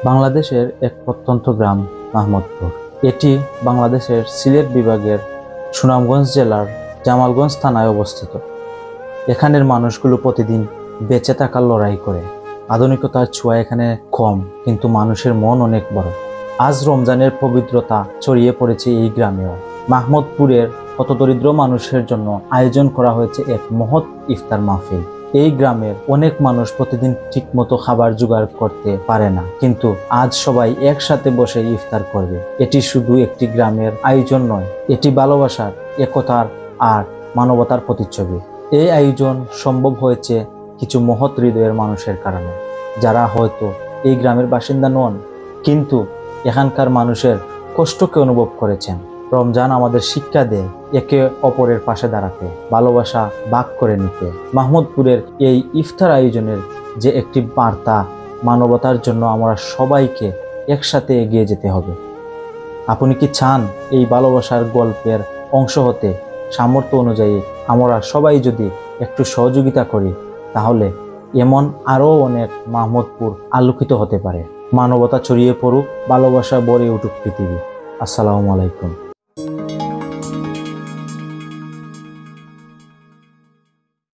বাংলাদেশের এক প্রত্যন্ত গ্রাম মাহমুদপুর। এটি বাংলাদেশের সিলেট বিভাগের সুনামগঞ্জ জেলার জামালগঞ্জ থানায় অবস্থিত। এখানের মানুষগুলো প্রতিদিন বেঁচে থাকার লড়াই করে। আধুনিকতার ছোঁয়া এখানে কম, কিন্তু মানুষের মন অনেক বড়। আজ রমজানের পবিত্রতা ছড়িয়ে পড়েছে এই গ্রামেও। মাহমুদপুরের হতদরিদ্র মানুষের জন্য আয়োজন করা হয়েছে এক মহৎ ইফতার মাহফিল। এই গ্রামের অনেক মানুষ প্রতিদিন ঠিকমতো খাবার জোগাড় করতে পারে না, কিন্তু আজ সবাই একসাথে বসে ইফতার করবে। এটি শুধু একটি গ্রামের আয়োজন নয়, এটি ভালোবাসার, একতার আর মানবতার প্রতিচ্ছবি। এই আয়োজন সম্ভব হয়েছে কিছু মহৎ হৃদয়ের মানুষের কারণে, যারা হয়তো এই গ্রামের বাসিন্দা নন, কিন্তু এখানকার মানুষের কষ্টকে অনুভব করেছেন। রমজান আমাদের শিক্ষা দেয় একে অপরের পাশে দাঁড়াতে, ভালোবাসা ভাগ করে নিতে। মাহমুদপুরের এই ইফতার আয়োজনের যে একটি বার্তা, মানবতার জন্য আমরা সবাইকে একসাথে এগিয়ে যেতে হবে। আপনি কি চান এই ভালোবাসার গল্পের অংশ হতে? সামর্থ্য অনুযায়ী আমরা সবাই যদি একটু সহযোগিতা করি, তাহলে এমন আরও অনেক মাহমুদপুর আলোকিত হতে পারে। মানবতা ছড়িয়ে পড়ুক, ভালোবাসা ভরে উঠুক পৃথিবী। আসসালামু আলাইকুম।